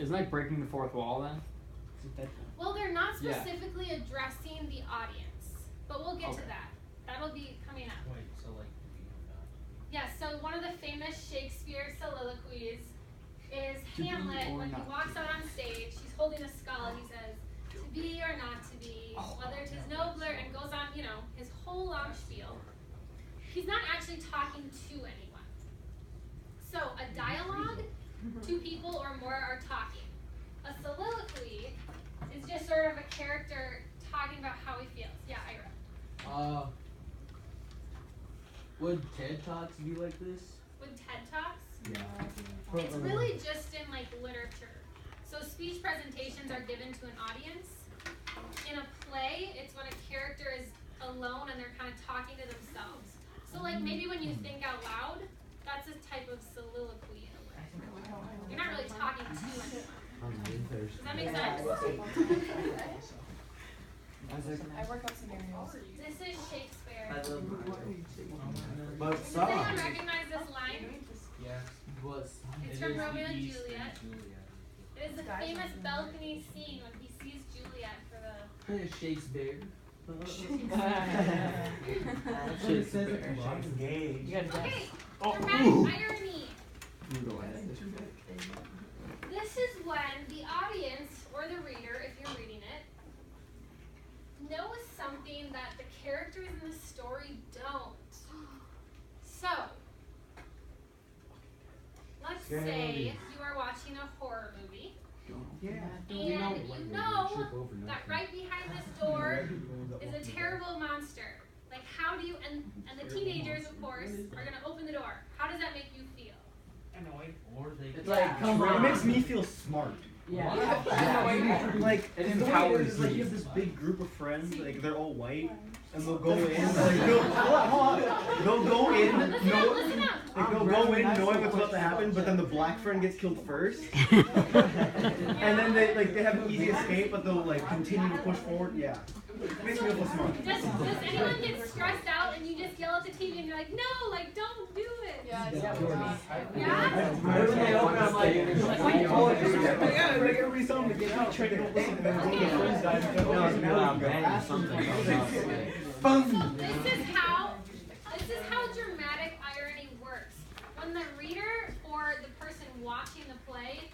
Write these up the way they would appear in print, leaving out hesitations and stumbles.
Isn't like breaking the fourth wall then? Well, they're not specifically addressing the audience, but we'll get to that. That'll be coming up. Wait, so like, Yeah, so one of the famous Shakespeare soliloquies is Hamlet. When he walks out on stage, he's holding a skull and he says, "To be or not to be, whether 'tis nobler," and goes on, you know, his whole long spiel. He's not actually talking to anyone. So a dialogue, two people or more are talking. A soliloquy is just sort of a character talking about how he feels. Yeah, Ira. Would TED Talks be like this? With TED Talks? Yeah. It's really just in like literature. So speech presentations are given to an audience. In a play, it's when a character is alone and they're kind of talking to themselves. So like maybe when you think out loud, that's a type of soliloquy in a way. You're not really talking to anyone. Does that make sense? I work out scenarios. This is Shakespeare. I love But Does anyone recognize this line? yes. It's from Romeo and Juliet. It is the famous balcony scene when he sees Juliet for the... Shakespeare. Gay. Okay, dramatic irony. This is when the audience, or the reader, if you're reading it, knows something that the characters in the story don't. So, let's say you are watching a horror movie, and you know that right behind this door is a terrible monster. Like, how do you, and the teenagers, of course, are going to open the door. How does that make you feel? Annoyed. Or they It's like, come on. It makes me feel smart. Yeah. Like, It the way empowers is, like, you. you have this big group of friends, like, they're all white, and they'll go in, like, they'll go in, Listen up. like, they'll go in knowing what's about to happen, but then the black friend gets killed first. And then they have an easy escape, but they'll, like, continue to push forward. Yeah. It makes me feel smart. Does anyone get stressed out and you just yell at the TV and you're like, no, like, don't do it? Yeah, it's Yeah? Every song that gets me triggered, don't listen to them. One of the friends died, and No, they're no, like, bang something. So this is how dramatic irony works. When the reader or the person watching the play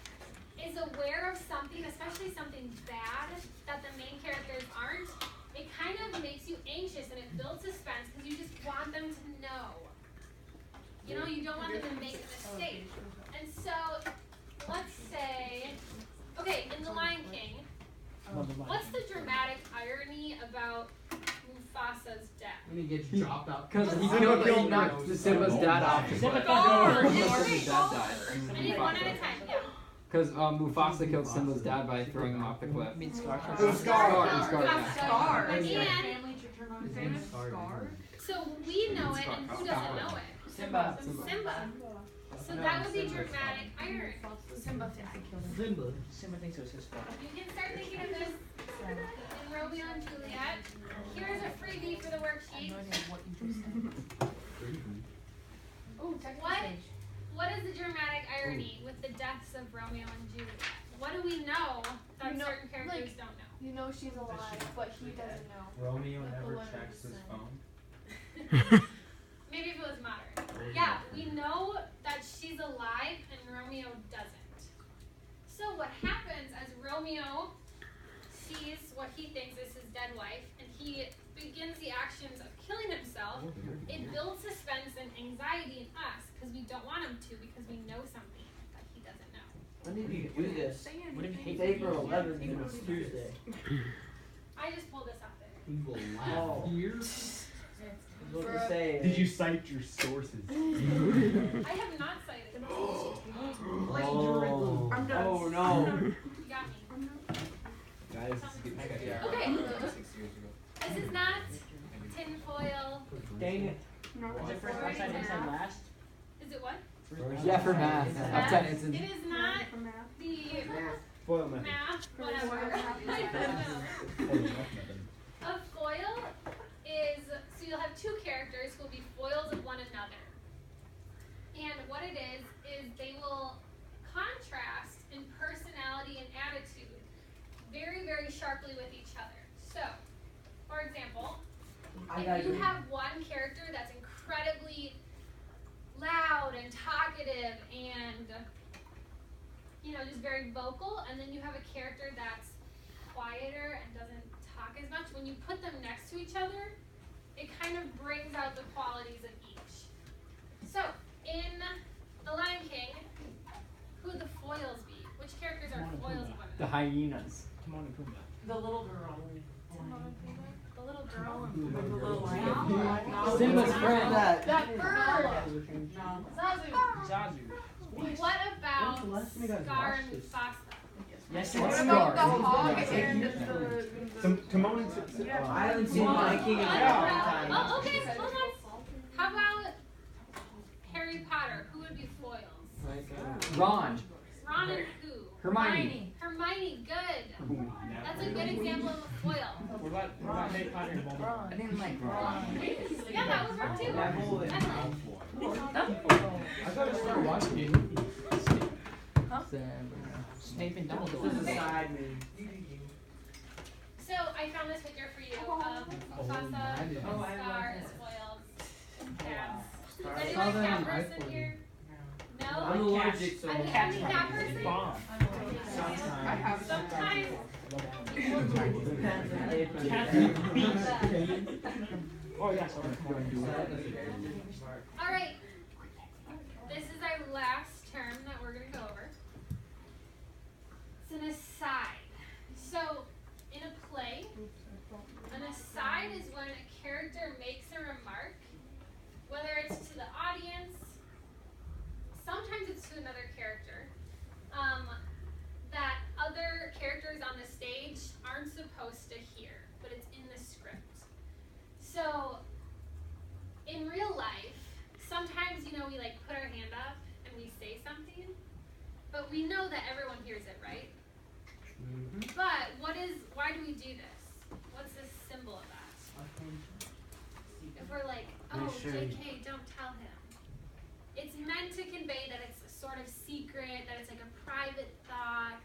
is aware of something, especially something bad that the main characters aren't, it kind of makes you anxious and it builds suspense because you just want them to know. You know, you don't want them to make a mistake. And so, let's say, okay, in The Lion King, what's the dramatic irony about Mufasa's death? When he gets dropped out. Because he knocked Simba's dad off. I need one at a time, yeah. Because Mufasa killed Simba's dad by throwing him off the cliff. It was Scar. Scar, yeah. And so we know it, and who doesn't know it? Simba. So that would be dramatic irony. Simba thinks they killed him. Simba. Simba thinks it was his fault. You can start thinking of this in Romeo and Juliet. Here's a freebie for the I worksheet. have no idea what you just said. Oh, text message. What is the dramatic irony with the deaths of Romeo and Juliet? What do we know that You know, certain characters like- don't know? You know she's alive, but he doesn't know. Romeo Like the never letter checks his sent. phone. Maybe if it was modern. Yeah, we know that she's alive and Romeo doesn't. So what happens as Romeo sees what he thinks is his dead wife and he begins the actions of killing himself, it builds suspense and anxiety in us because we don't want him to because we know something that he doesn't know. When did you do this? What if It's April 11th and it's Tuesday. I just pulled this out there. He will laugh here. What to For- say? Did you cite your sources? I have not cited it. Oh, I'm done. oh no. You got me. Guys, this is getting sketchy. Okay. 6 years ago. This is not tinfoil. Dang it. Is it first, outside, inside, last? Is it what? Yeah, for math. Math. I've done it since. It is not the Foil method. math, whatever. I don't know. A foil is, so you'll have two characters who will be foils of one another. And what it is they will contrast in personality sharply with each other. So, for example, I if gotta you agree. have one character that's incredibly loud and talkative and, you know, just very vocal, and then you have a character that's quieter and doesn't talk as much, when you put them next to each other, it kind of brings out the qualities of each. So, in The Lion King, who would the foils be? Which characters are foils of one The another? hyenas. Timon and Pumbaa. The little girl. The little girl? The little lion. Simba's friend. That bird. No. Zazu. Zazu. What about the last time you guys Scar watched and this? Mufasa? Yes, What it's about the Scar. hog and the Timon and I haven't seen Lion King in a long time. Oh, okay, hold on. How about Harry Potter? Who would be foils? Ron. Ron and who? Hermione. Hermione, good. That's a good example of a foil. What about Harry Potter and Voldemort? I didn't like Ron. Yeah, that would work too. I thought I started watching it. Snape and This is a Dumbledore. side move. So I found this picture for you of Mufasa, Scar as foils, and cats. Is anyone a cat person here? No? I'm allergic, so Are you Cats a cat are person? bomb. Sometimes. Oh yeah, sorry. All right. This is our last term that we're going to go over. It's an aside. So, in a play, an aside is when a character makes a remark, whether it's to the audience, sometimes it's to another character, that other characters on the stage aren't supposed to hear, but it's in the script. So, in real life, sometimes, you know, we like put our hand up and we say something, but we know that everyone hears it, right? But why do we do this? What's the symbol of that? If we're like, oh, JK, don't tell him. It's meant to convey that it's a sort of secret, that it's like a private thought.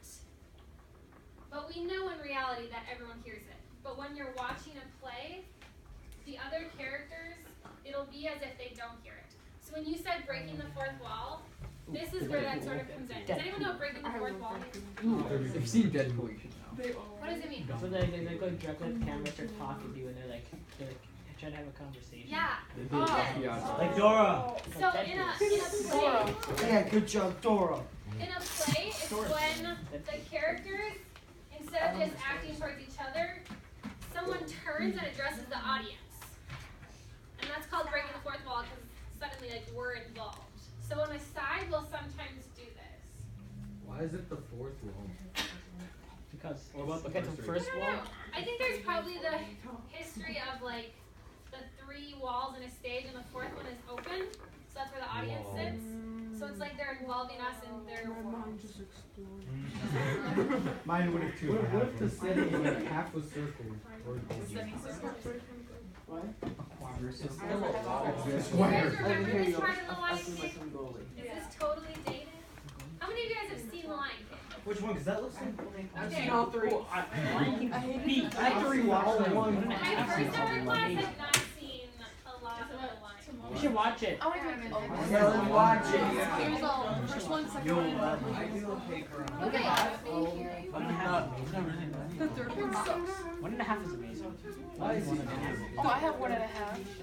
But we know in reality that everyone hears it. But when you're watching a play, the other characters, it'll be as if they don't hear it. So when you said breaking the fourth wall, this is where that sort of comes in. Does anyone know what breaking the fourth wall is? If you've seen Deadpool, you should know. What does it mean? So they go directly at the camera, start talking to you, and they're like trying to have a conversation. Yeah. Yeah. Like Dora. So in a play, Yeah, good job, Dora. in a play, it's when the characters, instead of just acting towards each other, someone turns and addresses the audience. And that's called breaking the fourth wall because suddenly like we're involved. So on a side, we'll sometimes do this. Why is it the fourth wall? Because What about the look at the first first I don't wall. know. I think there's probably the history of like the 3 walls in a stage and the fourth one is open. So that's where the audience sits. So it's like they're involving us in their world. Mine would have two. What if the city like half was circled? It's still a Do you Square. guys remember this part of The Lion I'll see my King? son goalie. Is this totally dated? How many of you guys have seen The Lion King? Which one? Because that looks like. Okay. all 3. I hate I had to rewatch one. My first ever class had not seen a lot of The Lion King. You should watch it. Yeah, let's watch it. Here's all. First one, second one. Okay. One and a half. The third one sucks. 1.5 is amazing. Why is he? Oh, I have 1.5.